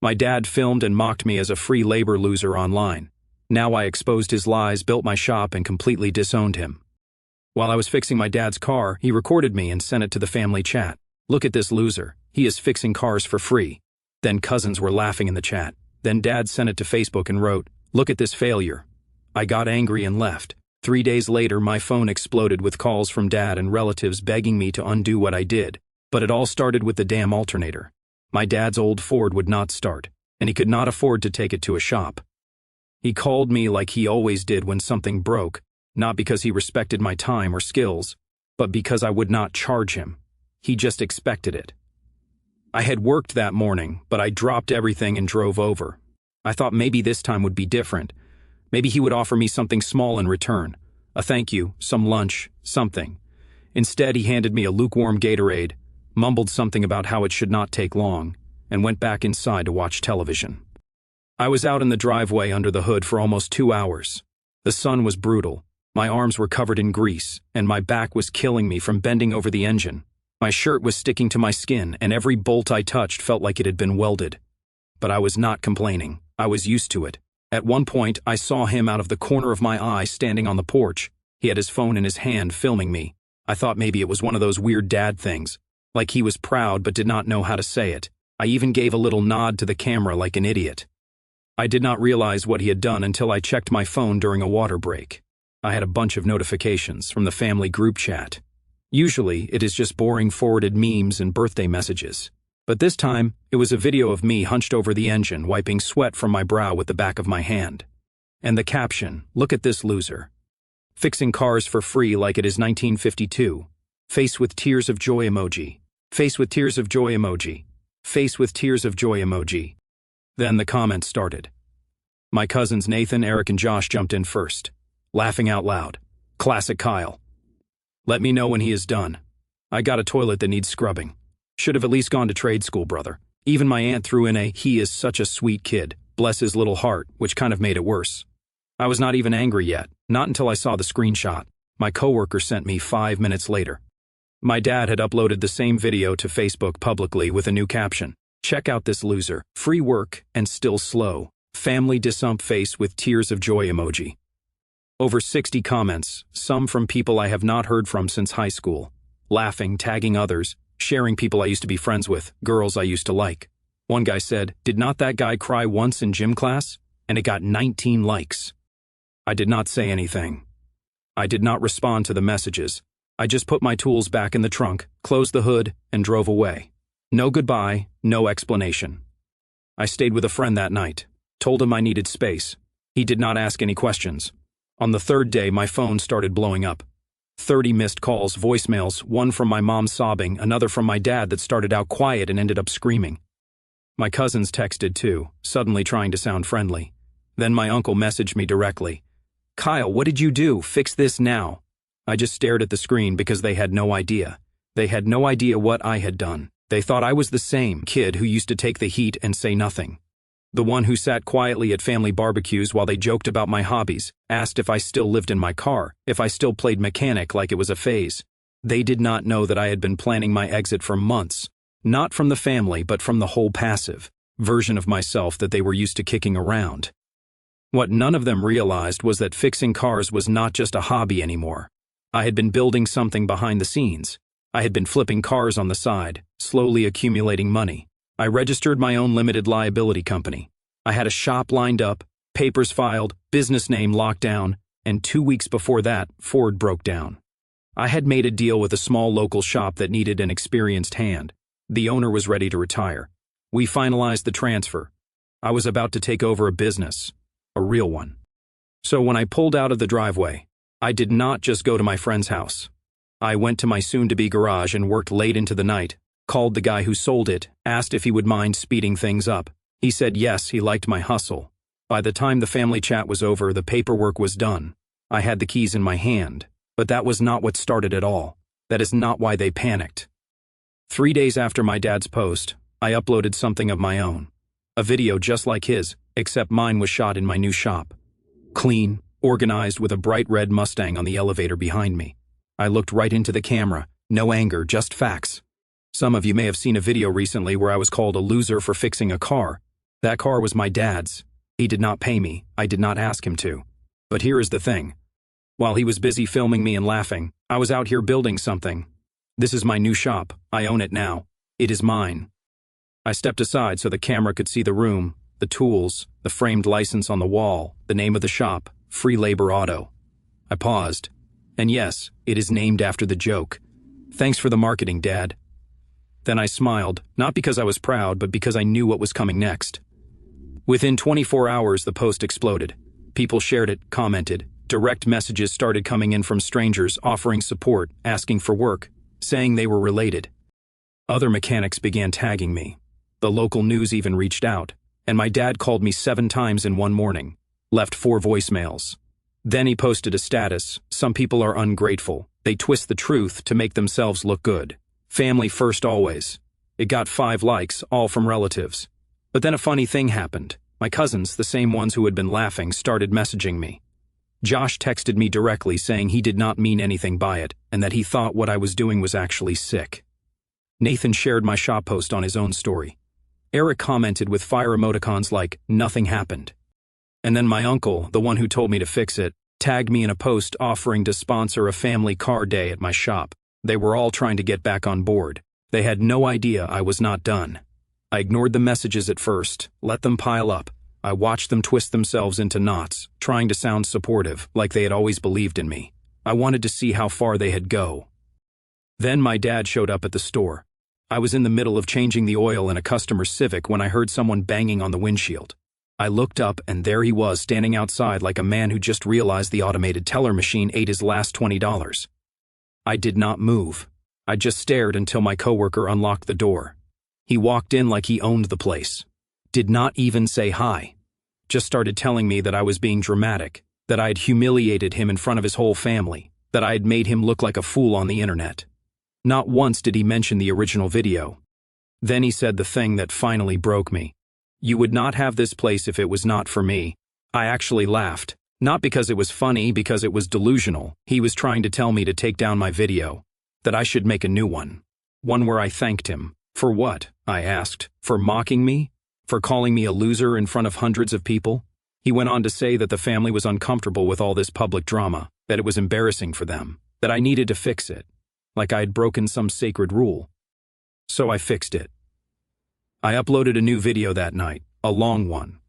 My dad filmed and mocked me as a free labor loser online. Now I exposed his lies, built my shop, and completely disowned him. While I was fixing my dad's car, he recorded me and sent it to the family chat. "Look at this loser. He is fixing cars for free." Then cousins were laughing in the chat. Then dad sent it to Facebook and wrote, "Look at this failure." I got angry and left. 3 days later, my phone exploded with calls from dad and relatives begging me to undo what I did. But it all started with the damn alternator. My dad's old Ford would not start, and he could not afford to take it to a shop. He called me like he always did when something broke, not because he respected my time or skills, but because I would not charge him. He just expected it. I had worked that morning, but I dropped everything and drove over. I thought maybe this time would be different. Maybe he would offer me something small in return. A thank you, some lunch, something. Instead, he handed me a lukewarm Gatorade, mumbled something about how it should not take long, and went back inside to watch television. I was out in the driveway under the hood for almost 2 hours. The sun was brutal. My arms were covered in grease, and my back was killing me from bending over the engine. My shirt was sticking to my skin, and every bolt I touched felt like it had been welded. But I was not complaining. I was used to it. At one point, I saw him out of the corner of my eye standing on the porch. He had his phone in his hand filming me. I thought maybe it was one of those weird dad things. Like he was proud but did not know how to say it. I even gave a little nod to the camera like an idiot. I did not realize what he had done until I checked my phone during a water break. I had a bunch of notifications from the family group chat. Usually, it is just boring forwarded memes and birthday messages. But this time, it was a video of me hunched over the engine, wiping sweat from my brow with the back of my hand. And the caption, "Look at this loser. Fixing cars for free like it is 1952. Face with tears of joy emoji. Face with tears of joy emoji. Face with tears of joy emoji." Then the comments started. My cousins Nathan, Eric, and Josh jumped in first, laughing out loud. "Classic Kyle. Let me know when he is done. I got a toilet that needs scrubbing. Should have at least gone to trade school, brother." Even my aunt threw in a "he is such a sweet kid, bless his little heart," which kind of made it worse. I was not even angry yet, not until I saw the screenshot my coworker sent me 5 minutes later. My dad had uploaded the same video to Facebook publicly with a new caption. "Check out this loser. Free work and still slow. Family disump face with tears of joy emoji." Over 60 comments, some from people I have not heard from since high school. Laughing, tagging others, sharing people I used to be friends with, girls I used to like. One guy said, "Did not that guy cry once in gym class?" And it got 19 likes. I did not say anything. I did not respond to the messages. I just put my tools back in the trunk, closed the hood, and drove away. No goodbye, no explanation. I stayed with a friend that night, told him I needed space. He did not ask any questions. On the third day, my phone started blowing up. 30 missed calls, voicemails, one from my mom sobbing, another from my dad that started out quiet and ended up screaming. My cousins texted too, suddenly trying to sound friendly. Then my uncle messaged me directly. "Kyle, what did you do? Fix this now." I just stared at the screen because they had no idea. They had no idea what I had done. They thought I was the same kid who used to take the heat and say nothing. The one who sat quietly at family barbecues while they joked about my hobbies, asked if I still lived in my car, if I still played mechanic like it was a phase. They did not know that I had been planning my exit for months, not from the family but from the whole passive version of myself that they were used to kicking around. What none of them realized was that fixing cars was not just a hobby anymore. I had been building something behind the scenes. I had been flipping cars on the side, slowly accumulating money. I registered my own limited liability company. I had a shop lined up, papers filed, business name locked down, and 2 weeks before that, Ford broke down. I had made a deal with a small local shop that needed an experienced hand. The owner was ready to retire. We finalized the transfer. I was about to take over a business, a real one. So when I pulled out of the driveway, I did not just go to my friend's house. I went to my soon-to-be garage and worked late into the night, called the guy who sold it, asked if he would mind speeding things up. He said yes, he liked my hustle. By the time the family chat was over, the paperwork was done. I had the keys in my hand, but that was not what started it all. That is not why they panicked. 3 days after my dad's post, I uploaded something of my own. A video just like his, except mine was shot in my new shop. Clean, organized with a bright red Mustang on the elevator behind me. I looked right into the camera, no anger, just facts. Some of you may have seen a video recently where I was called a loser for fixing a car. That car was my dad's. He did not pay me. I did not ask him to. But here is the thing. While he was busy filming me and laughing, I was out here building something. This is my new shop. I own it now. It is mine. I stepped aside so the camera could see the room, the tools, the framed license on the wall, the name of the shop, Free Labor Auto. I paused. And yes, it is named after the joke. Thanks for the marketing, Dad. Then I smiled, not because I was proud, but because I knew what was coming next. Within 24 hours, the post exploded. People shared it, commented. Direct messages started coming in from strangers offering support, asking for work, saying they were related. Other mechanics began tagging me. The local news even reached out, and my dad called me 7 times in one morning, left 4 voicemails. Then he posted a status. Some people are ungrateful. They twist the truth to make themselves look good. Family first always. It got 5 likes, all from relatives. But then a funny thing happened. My cousins, the same ones who had been laughing, started messaging me. Josh texted me directly saying he did not mean anything by it and that he thought what I was doing was actually sick. Nathan shared my shop post on his own story. Eric commented with fire emoticons like, nothing happened. And then my uncle, the one who told me to fix it, tagged me in a post offering to sponsor a family car day at my shop. They were all trying to get back on board. They had no idea I was not done. I ignored the messages at first, let them pile up. I watched them twist themselves into knots, trying to sound supportive, like they had always believed in me. I wanted to see how far they had go. Then my dad showed up at the store. I was in the middle of changing the oil in a customer Civic when I heard someone banging on the windshield. I looked up and there he was standing outside like a man who just realized the automated teller machine ate his last $20. I did not move. I just stared until my coworker unlocked the door. He walked in like he owned the place. Did not even say hi. Just started telling me that I was being dramatic, that I had humiliated him in front of his whole family, that I had made him look like a fool on the internet. Not once did he mention the original video. Then he said the thing that finally broke me. You would not have this place if it was not for me. I actually laughed. Not because it was funny, because it was delusional. He was trying to tell me to take down my video, that I should make a new one. One where I thanked him. For what? I asked. For mocking me? For calling me a loser in front of hundreds of people? He went on to say that the family was uncomfortable with all this public drama, that it was embarrassing for them, that I needed to fix it, like I had broken some sacred rule. So I fixed it. I uploaded a new video that night, a long one.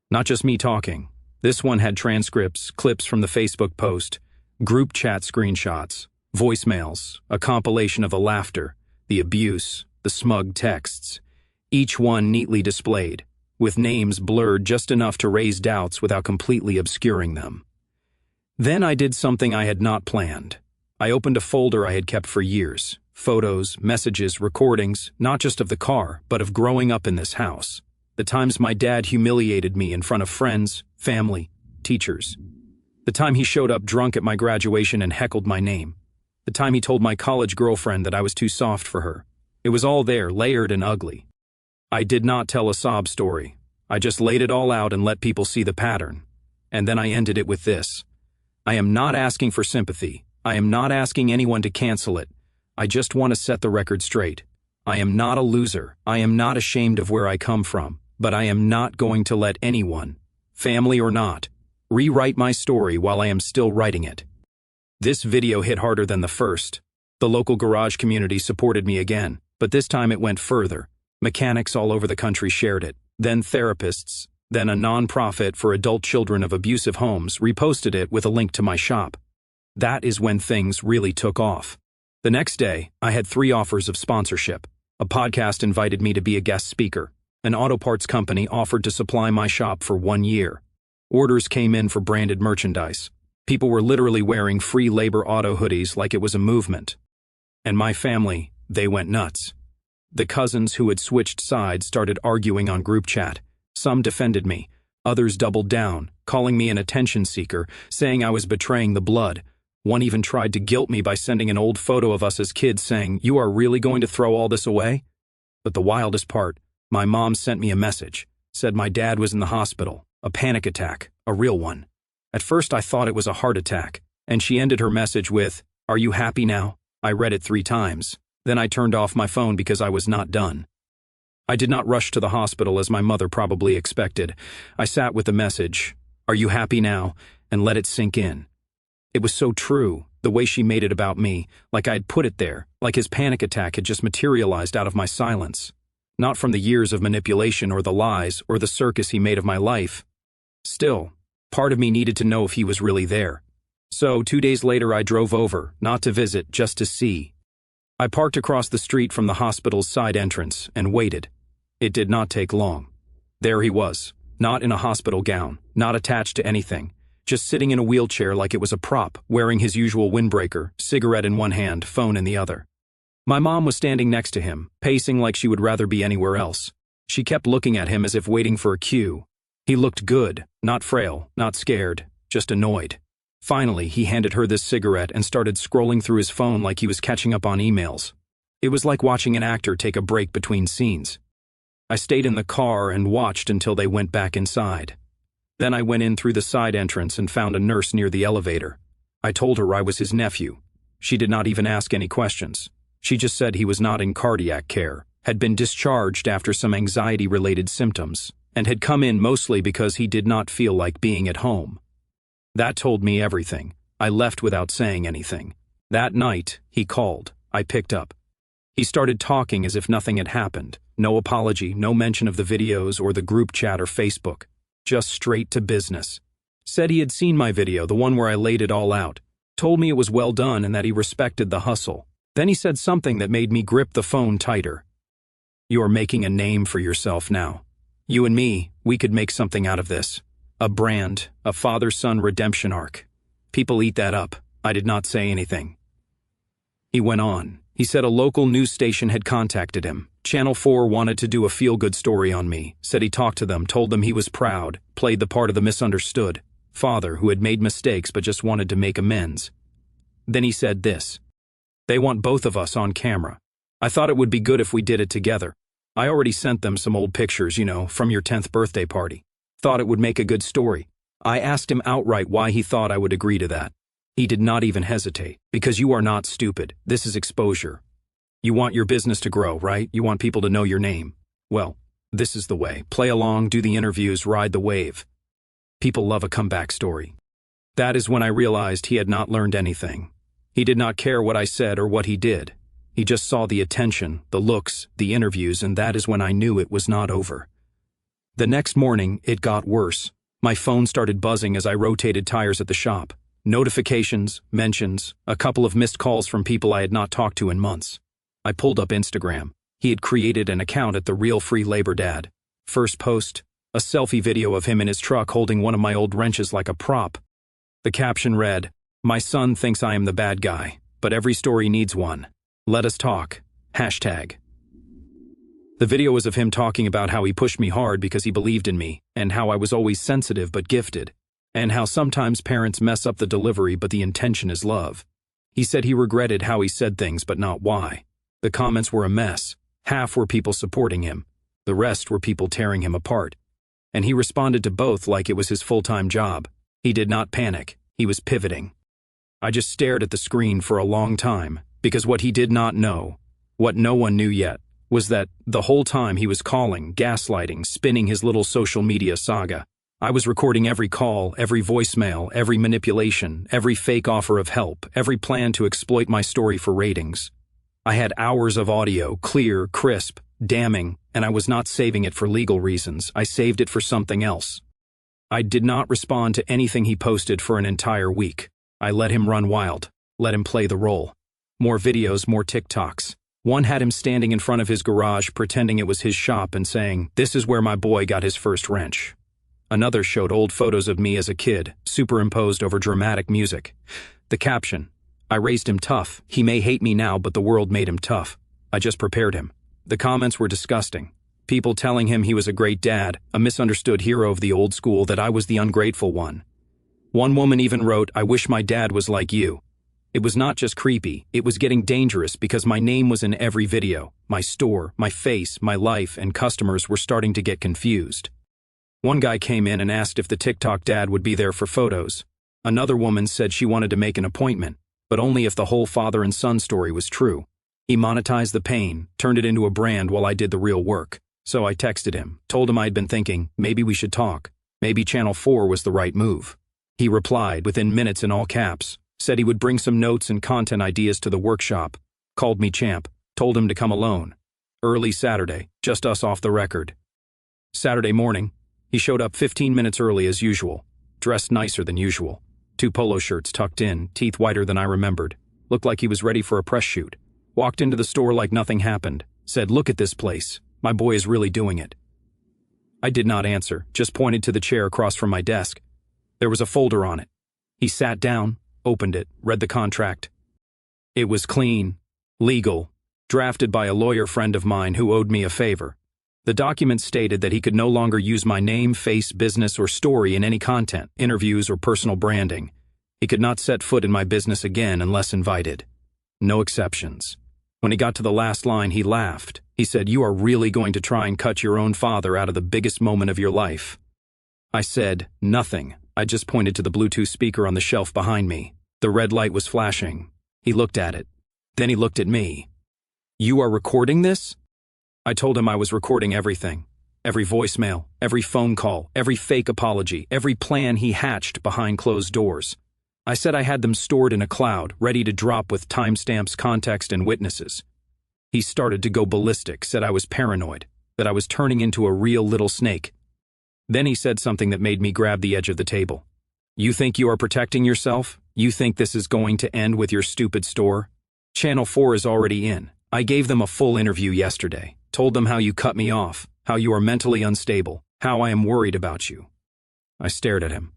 Not just me talking. This one had transcripts, clips from the Facebook post, group chat screenshots, voicemails, a compilation of the laughter, the abuse, the smug texts. Each one neatly displayed, with names blurred just enough to raise doubts without completely obscuring them. Then I did something I had not planned. I opened a folder I had kept for years. Photos, messages, recordings, not just of the car, but of growing up in this house. The times my dad humiliated me in front of friends, family, teachers. The time he showed up drunk at my graduation and heckled my name. The time he told my college girlfriend that I was too soft for her. It was all there, layered and ugly. I did not tell a sob story. I just laid it all out and let people see the pattern. And then I ended it with this. I am not asking for sympathy. I am not asking anyone to cancel it. I just want to set the record straight. I am not a loser. I am not ashamed of where I come from. But I am not going to let anyone, family or not, rewrite my story while I am still writing it. This video hit harder than the first. The local garage community supported me again, but this time it went further. Mechanics all over the country shared it, then therapists, then a non-profit for adult children of abusive homes reposted it with a link to my shop. That is when things really took off. The next day, I had 3 offers of sponsorship. A podcast invited me to be a guest speaker. An auto parts company offered to supply my shop for 1 year. Orders came in for branded merchandise. People were literally wearing Free Labor Auto hoodies like it was a movement. And my family, they went nuts. The cousins who had switched sides started arguing on group chat. Some defended me. Others doubled down, calling me an attention seeker, saying I was betraying the blood. One even tried to guilt me by sending an old photo of us as kids saying, "You are really going to throw all this away?" But the wildest part, my mom sent me a message, said my dad was in the hospital, a panic attack, a real one. At first I thought it was a heart attack, and she ended her message with, "Are you happy now?" I read it 3 times. Then I turned off my phone because I was not done. I did not rush to the hospital as my mother probably expected. I sat with the message, "Are you happy now?" and let it sink in. It was so true, the way she made it about me, like I had put it there, like his panic attack had just materialized out of my silence. Not from the years of manipulation or the lies or the circus he made of my life. Still, part of me needed to know if he was really there. So 2 days later I drove over, not to visit, just to see. I parked across the street from the hospital's side entrance and waited. It did not take long. There he was, not in a hospital gown, not attached to anything, just sitting in a wheelchair like it was a prop, wearing his usual windbreaker, cigarette in one hand, phone in the other. My mom was standing next to him, pacing like she would rather be anywhere else. She kept looking at him as if waiting for a cue. He looked good, not frail, not scared, just annoyed. Finally, he handed her this cigarette and started scrolling through his phone like he was catching up on emails. It was like watching an actor take a break between scenes. I stayed in the car and watched until they went back inside. Then I went in through the side entrance and found a nurse near the elevator. I told her I was his nephew. She did not even ask any questions. She just said he was not in cardiac care, had been discharged after some anxiety-related symptoms, and had come in mostly because he did not feel like being at home. That told me everything. I left without saying anything. That night, he called. I picked up. He started talking as if nothing had happened. No apology, no mention of the videos or the group chat or Facebook. Just straight to business. Said he had seen my video, the one where I laid it all out. Told me it was well done and that he respected the hustle. Then he said something that made me grip the phone tighter. "You are making a name for yourself now. You and me, we could make something out of this. A brand, a father-son redemption arc. People eat that up." I did not say anything. He went on. He said a local news station had contacted him. Channel 4 wanted to do a feel-good story on me. Said he talked to them, told them he was proud, played the part of the misunderstood father who had made mistakes but just wanted to make amends. Then he said this. "They want both of us on camera. I thought it would be good if we did it together. I already sent them some old pictures, from your 10th birthday party. Thought it would make a good story." I asked him outright why he thought I would agree to that. He did not even hesitate. "Because you are not stupid. This is exposure. You want your business to grow, right? You want people to know your name. Well, this is the way. Play along, do the interviews, ride the wave. People love a comeback story." That is when I realized he had not learned anything. He did not care what I said or what he did. He just saw the attention, the looks, the interviews, and that is when I knew it was not over. The next morning, it got worse. My phone started buzzing as I rotated tires at the shop. Notifications, mentions, a couple of missed calls from people I had not talked to in months. I pulled up Instagram. He had created an account at The Real Free Labor Dad. First post, a selfie video of him in his truck holding one of my old wrenches like a prop. The caption read, "My son thinks I am the bad guy, but every story needs one. Let us talk. Hashtag." The video was of him talking about how he pushed me hard because he believed in me, and how I was always sensitive but gifted, and how sometimes parents mess up the delivery but the intention is love. He said he regretted how he said things but not why. The comments were a mess. Half were people supporting him. The rest were people tearing him apart. And he responded to both like it was his full-time job. He did not panic. He was pivoting. I just stared at the screen for a long time, because what he did not know, what no one knew yet, was that the whole time he was calling, gaslighting, spinning his little social media saga. I was recording every call, every voicemail, every manipulation, every fake offer of help, every plan to exploit my story for ratings. I had hours of audio, clear, crisp, damning, and I was not saving it for legal reasons. I saved it for something else. I did not respond to anything he posted for an entire week. I let him run wild, let him play the role. More videos, more TikToks. One had him standing in front of his garage pretending it was his shop and saying, "This is where my boy got his first wrench." Another showed old photos of me as a kid, superimposed over dramatic music. The caption, "I raised him tough. He may hate me now, but the world made him tough. I just prepared him." The comments were disgusting. People telling him he was a great dad, a misunderstood hero of the old school, that I was the ungrateful one. One woman even wrote, "I wish my dad was like you." It was not just creepy, it was getting dangerous because my name was in every video. My store, my face, my life, and customers were starting to get confused. One guy came in and asked if the TikTok dad would be there for photos. Another woman said she wanted to make an appointment, but only if the whole father and son story was true. He monetized the pain, turned it into a brand while I did the real work. So I texted him, told him I'd been thinking, maybe we should talk. Maybe Channel 4 was the right move. He replied within minutes in all caps, said he would bring some notes and content ideas to the workshop, called me champ, told him to come alone. Early Saturday, just us off the record. Saturday morning, he showed up 15 minutes early as usual, dressed nicer than usual. 2 polo shirts tucked in, teeth whiter than I remembered. Looked like he was ready for a press shoot. Walked into the store like nothing happened. Said, "Look at this place. My boy is really doing it." I did not answer, just pointed to the chair across from my desk. There was a folder on it. He sat down, opened it, read the contract. It was clean, legal, drafted by a lawyer friend of mine who owed me a favor. The document stated that he could no longer use my name, face, business, or story in any content, interviews, or personal branding. He could not set foot in my business again unless invited. No exceptions. When he got to the last line, he laughed. He said, "You are really going to try and cut your own father out of the biggest moment of your life?" I said, "Nothing." I just pointed to the Bluetooth speaker on the shelf behind me. The red light was flashing. He looked at it. Then he looked at me. "You are recording this?" I told him I was recording everything. Every voicemail, every phone call, every fake apology, every plan he hatched behind closed doors. I said I had them stored in a cloud, ready to drop with timestamps, context, and witnesses. He started to go ballistic, said I was paranoid, that I was turning into a real little snake. Then he said something that made me grab the edge of the table. "You think you are protecting yourself? You think this is going to end with your stupid store? Channel 4 is already in. I gave them a full interview yesterday, told them how you cut me off, how you are mentally unstable, how I am worried about you." I stared at him.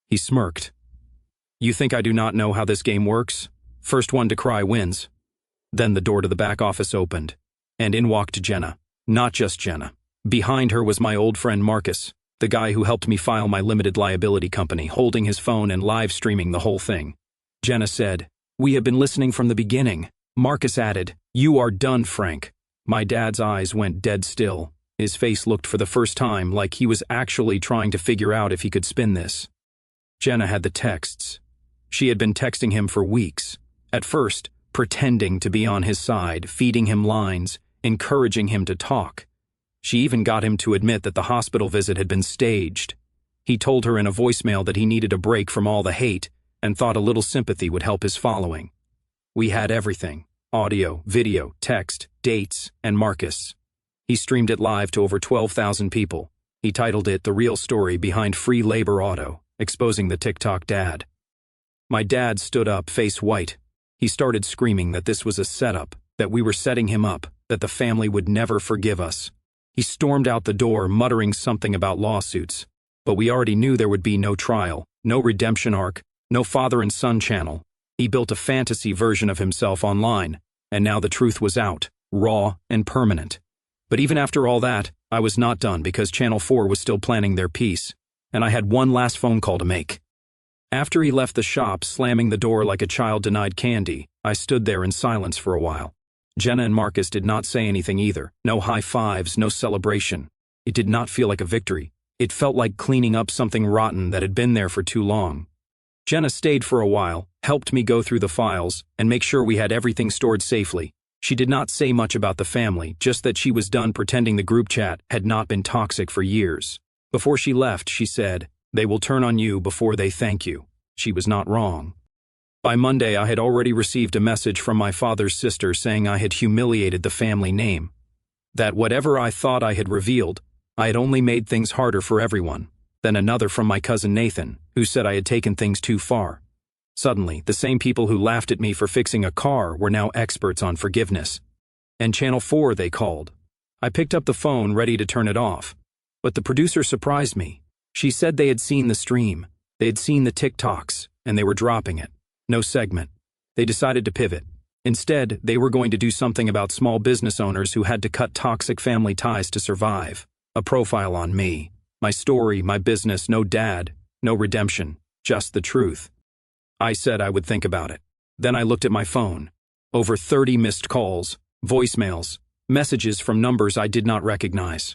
He smirked. "You think I do not know how this game works? First one to cry wins." Then the door to the back office opened, and in walked Jenna. Not just Jenna. Behind her was my old friend Marcus, the guy who helped me file my limited liability company, holding his phone and live streaming the whole thing. Jenna said, "We have been listening from the beginning." Marcus added, "You are done, Frank." My dad's eyes went dead still. His face looked for the first time like he was actually trying to figure out if he could spin this. Jenna had the texts. She had been texting him for weeks. At first, pretending to be on his side, feeding him lines, encouraging him to talk. She even got him to admit that the hospital visit had been staged. He told her in a voicemail that he needed a break from all the hate and thought a little sympathy would help his following. We had everything: audio, video, text, dates, and Marcus. He streamed it live to over 12,000 people. He titled it "The Real Story Behind Free Labor Auto," exposing the TikTok dad. My dad stood up, face white. He started screaming that this was a setup, that we were setting him up, that the family would never forgive us. He stormed out the door, muttering something about lawsuits. But we already knew there would be no trial, no redemption arc, no father and son channel. He built a fantasy version of himself online, and now the truth was out, raw and permanent. But even after all that, I was not done because Channel 4 was still planning their piece, and I had one last phone call to make. After he left the shop, slamming the door like a child denied candy, I stood there in silence for a while. Jenna and Marcus did not say anything either. No high fives, no celebration. It did not feel like a victory. It felt like cleaning up something rotten that had been there for too long. Jenna stayed for a while, helped me go through the files, and make sure we had everything stored safely. She did not say much about the family, just that she was done pretending the group chat had not been toxic for years. Before she left, she said, "They will turn on you before they thank you." She was not wrong. By Monday, I had already received a message from my father's sister saying I had humiliated the family name. That whatever I thought I had revealed, I had only made things harder for everyone. Then another from my cousin Nathan, who said I had taken things too far. Suddenly, the same people who laughed at me for fixing a car were now experts on forgiveness. And Channel 4 they called. I picked up the phone, ready to turn it off. But the producer surprised me. She said they had seen the stream. They had seen the TikToks, and they were dropping it. No segment. They decided to pivot. Instead, they were going to do something about small business owners who had to cut toxic family ties to survive. A profile on me. My story, my business, no dad, no redemption, just the truth. I said I would think about it. Then I looked at my phone. Over 30 missed calls, voicemails, messages from numbers I did not recognize.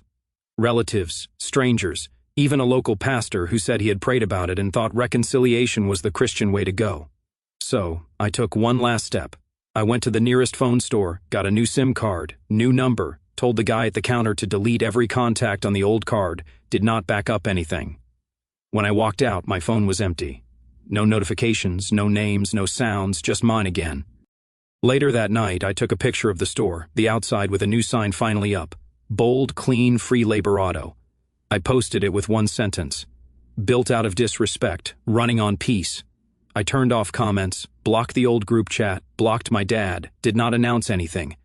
Relatives, strangers, even a local pastor who said he had prayed about it and thought reconciliation was the Christian way to go. So, I took one last step. I went to the nearest phone store, got a new SIM card, new number, told the guy at the counter to delete every contact on the old card, did not back up anything. When I walked out, my phone was empty. No notifications, no names, no sounds, just mine again. Later that night, I took a picture of the store, the outside with a new sign finally up. Bold, clean, free labor auto. I posted it with one sentence. Built out of disrespect, running on peace. I turned off comments, blocked the old group chat, blocked my dad, did not announce anything.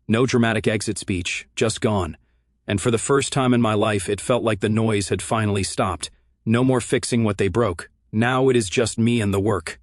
No dramatic exit speech, just gone. And for the first time in my life, it felt like the noise had finally stopped. No more fixing what they broke. Now it is just me and the work.